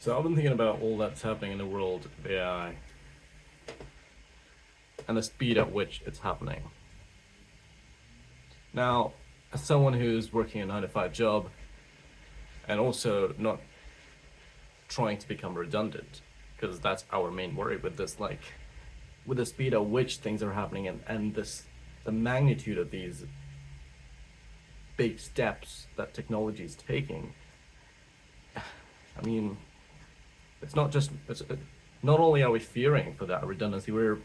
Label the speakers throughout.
Speaker 1: So I've been thinking about all that's happening in the world of AI and the speed at which it's happening. Now, as someone who's working a 9 to 5 job and also not trying to become redundant, because that's our main worry with this, like with the speed at which things are happening and the magnitude of these big steps that technology is taking. I mean, not only are we fearing for that redundancy, we're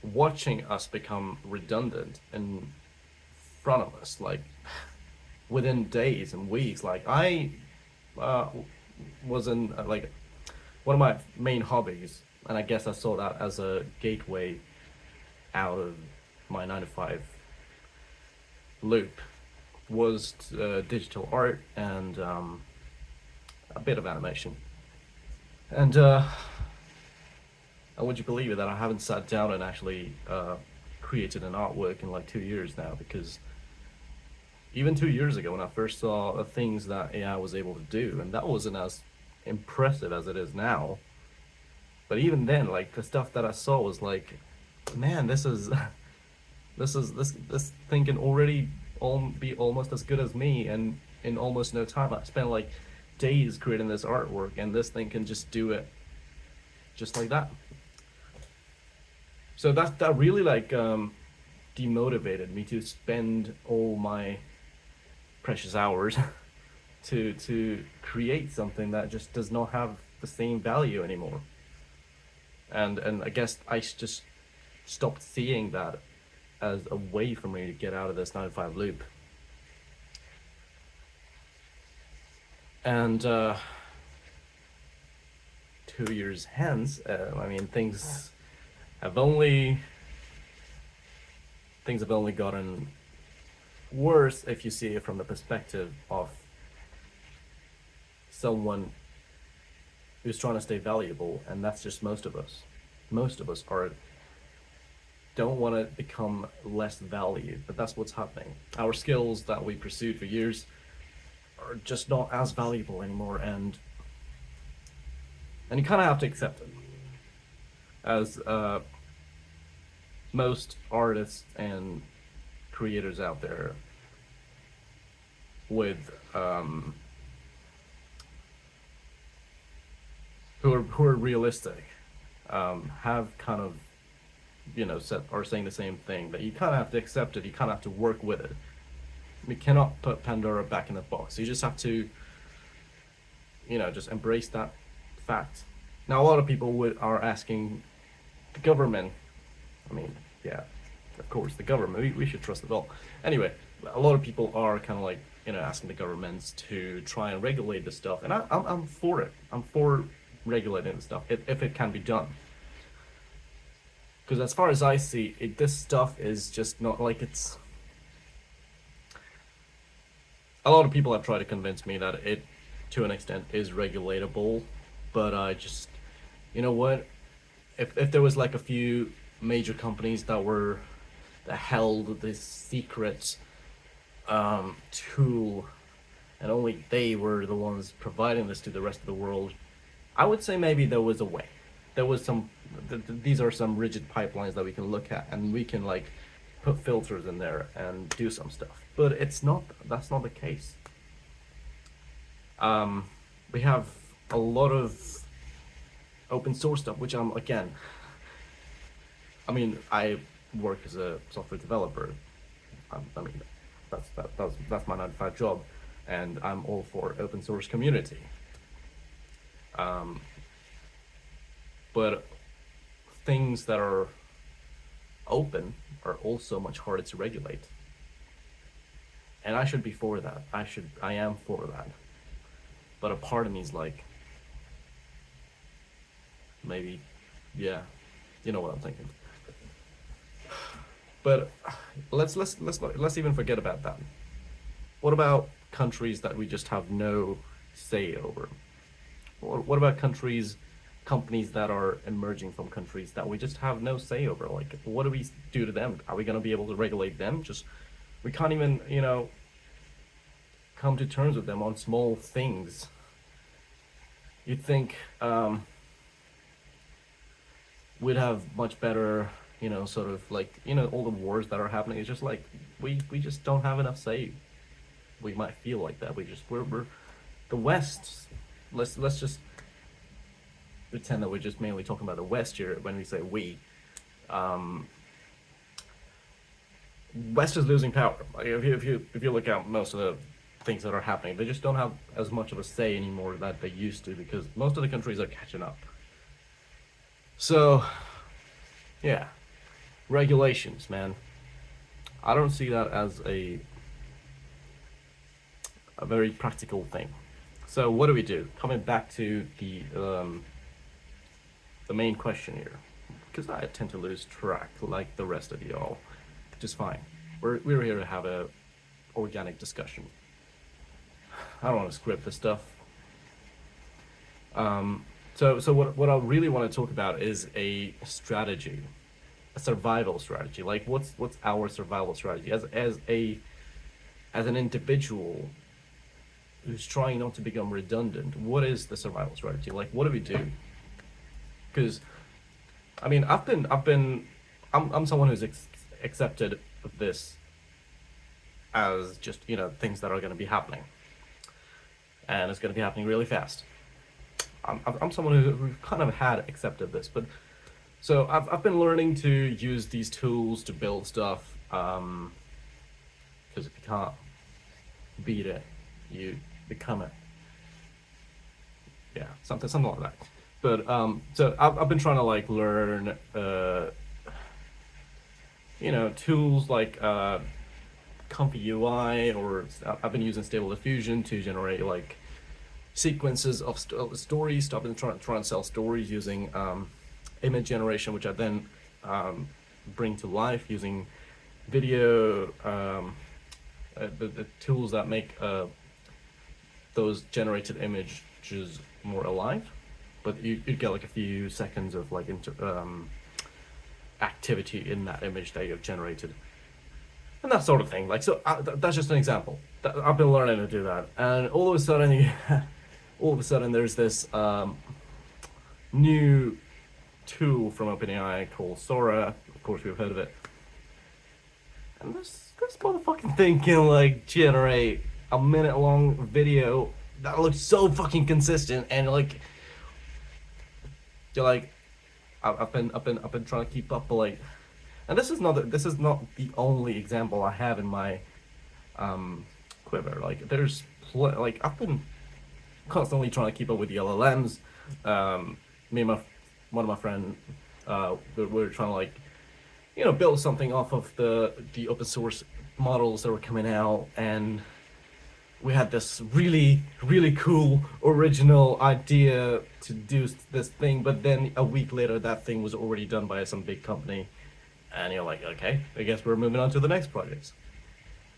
Speaker 1: watching us become redundant in front of us, like within days and weeks. Like I uh, was in like one of my main hobbies, and I guess I saw that as a gateway out of my 9 to 5 loop, was digital art and a bit of animation. And would you believe it that I haven't sat down and actually created an artwork in like 2 years now? Because even 2 years ago, when I first saw the things that AI was able to do, and that wasn't as impressive as it is now. But even then, like the stuff that I saw was like, man, this is this thing can already be almost as good as me, and in almost no time. I spent like days creating this artwork, and this thing can just do it just like that. So that really like demotivated me to spend all my precious hours to create something that just does not have the same value anymore. And I guess I just stopped seeing that as a way for me to get out of this 9 to 5 loop. And 2 years hence, I mean, have only things have only gotten worse if you see it from the perspective of someone who's trying to stay valuable, and that's just most of us. Most of us are don't want to become less valued, but that's what's happening. Our skills that we pursued for years are just not as valuable anymore, and you kind of have to accept it. As most artists and creators out there with who are realistic, have kind of said are saying the same thing, that you kind of have to accept it. You kind of have to work with it. We cannot put Pandora back in the box. You just have to just embrace that fact. Now, a lot of people are asking the government. I mean, yeah, of course, the government. We should trust it all. Anyway, a lot of people are kind of like asking the governments to try and regulate this stuff, and I'm for it. I'm for regulating the stuff if it can be done. Because as far as I see it, this stuff is just not like it's. A lot of people have tried to convince me that it, to an extent, is regulatable, but I just, you know what? If there was like a few major companies that held this secret tool, and only they were the ones providing this to the rest of the world, I would say maybe there was a way. There was some. These are some rigid pipelines that we can look at, and we can like put filters in there and do some stuff. But it's not. That's not the case. We have a lot of open source stuff, which again. I mean, I work as a software developer. I mean, that's my 9 to 5 job, and I'm all for open source community. But things that are open are also much harder to regulate, and I should be for that. I am for that. But a part of me is like, maybe, yeah, you know what I'm thinking. But let's even forget about that. What about countries that we just have no say over? What about companies that are emerging from countries that we just have no say over? Like, what do we do to them? Are we going to be able to regulate them? We can't even, come to terms with them on small things. you'd think we'd have much better, sort of like, all the wars that are happening. It's just like we just don't have enough say. We might feel like that. We're the West. Let's just pretend that we're just mainly talking about the West here when we say we. Um, West is losing power. Like if you look at most of the things that are happening, they just don't have as much of a say anymore that they used to because most of the countries are catching up. So, yeah, regulations, man. I don't see that as a very practical thing. So what do we do? Coming back to the main question here, because I tend to lose track like the rest of y'all, which is fine. We're here to have a organic discussion. I don't want to script this stuff. So what I really want to talk about is a strategy, a survival strategy. Like what's our survival strategy as an individual who's trying not to become redundant? What is the survival strategy? Like what do we do? Because I mean I'm someone who's accepted this as just things that are going to be happening, and it's going to be happening really fast. I'm someone who kind of had accepted this, but so I've been learning to use these tools to build stuff. Because if you can't beat it, you become it. Yeah, something like that. But so I've been trying to like learn, tools like Comfy UI, or I've been using Stable Diffusion to generate like sequences of stories. I've been trying to sell stories using image generation, which I then bring to life using video, the tools that make those generated images more alive. But you'd get like a few seconds of like activity in that image that you've generated, and that sort of thing. Like so, that's just an example. I've been learning to do that, and all of a sudden, there's this new tool from OpenAI called Sora. Of course, we've heard of it. And this motherfucking thing can like generate a minute-long video that looks so fucking consistent, and like you're like, I've been trying to keep up, but like, and this is not the only example I have in my quiver. Like, like I've been constantly trying to keep up with the LLMs. Me and one of my friends, we're trying to like, build something off of the open source models that were coming out, and we had this really cool original idea to do this thing, but then a week later that thing was already done by some big company, and you're like, okay, I guess we're moving on to the next project.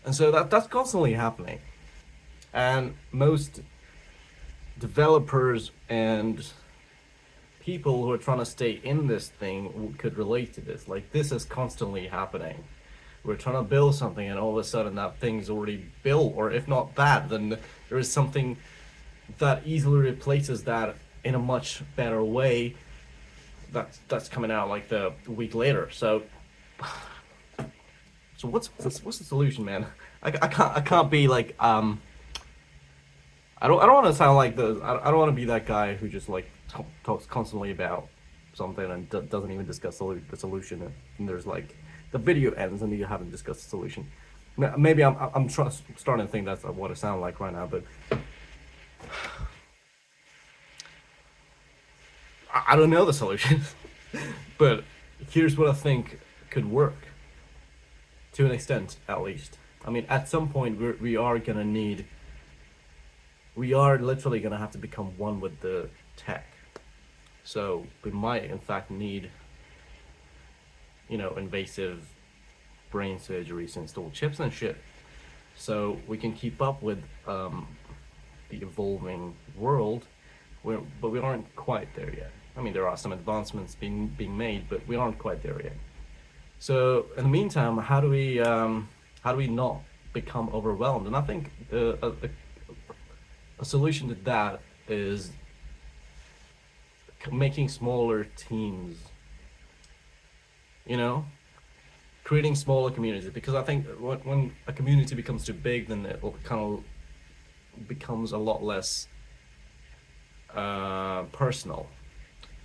Speaker 1: And so that's constantly happening, and most developers and people who are trying to stay in this thing could relate to this. Like, this is constantly happening. We're trying to build something, and all of a sudden that thing's already built, or if not that, then there is something that easily replaces that in a much better way that's coming out like the week later. So what's the solution, man? I can't be like I don't want to sound like I don't want to be that guy who just like talks constantly about something and doesn't even discuss the solution, and there's like the video ends and you haven't discussed the solution. Maybe I'm starting to think that's what it sounds like right now, but I don't know the solution. But here's what I think could work, to an extent at least. I mean, at some point we are literally gonna have to become one with the tech. So we might in fact need invasive brain surgeries to install chips and shit, so we can keep up with the evolving world. But we aren't quite there yet. I mean, there are some advancements being made, but we aren't quite there yet. So in the meantime, how do we not become overwhelmed? And I think a solution to that is making smaller teams, you know, creating smaller communities. Because I think when a community becomes too big, then it kind of becomes a lot less personal.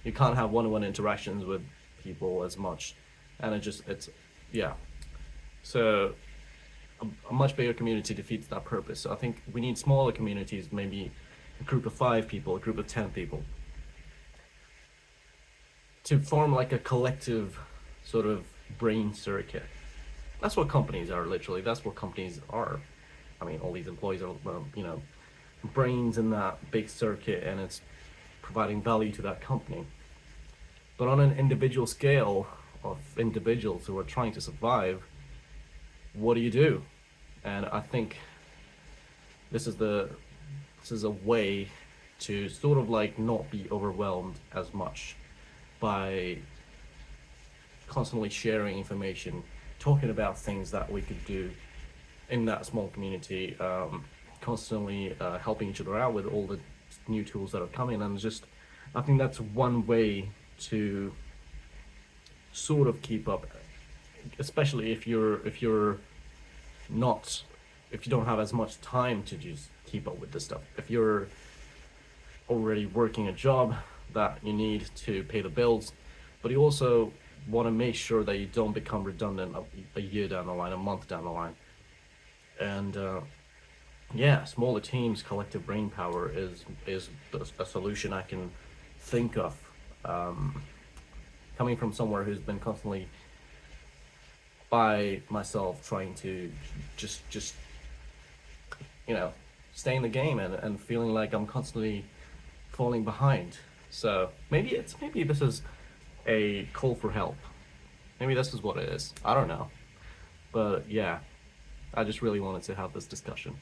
Speaker 1: You can't have one-on-one interactions with people as much, and it's yeah. So a much bigger community defeats that purpose. So I think we need smaller communities, maybe a group of 5 people, a group of 10 people, to form like a collective sort of brain circuit. That's what companies are, literally. That's what companies are. I mean, all these employees are, brains in that big circuit, and it's providing value to that company. But on an individual scale of individuals who are trying to survive, what do you do? And I think this is the this is a way to sort of like not be overwhelmed as much by constantly sharing information, talking about things that we could do in that small community, constantly helping each other out with all the new tools that are coming, and just I think that's one way to sort of keep up, especially if you're not if you don't have as much time to just keep up with this stuff. If you're already working a job that you need to pay the bills, but you also want to make sure that you don't become redundant a year down the line, a month down the line. And yeah, smaller teams, collective brain power is a solution I can think of. Coming from somewhere who's been constantly by myself trying to just stay in the game, and feeling like I'm constantly falling behind. So maybe this is a call for help. Maybe this is what it is. I don't know. But yeah, I just really wanted to have this discussion.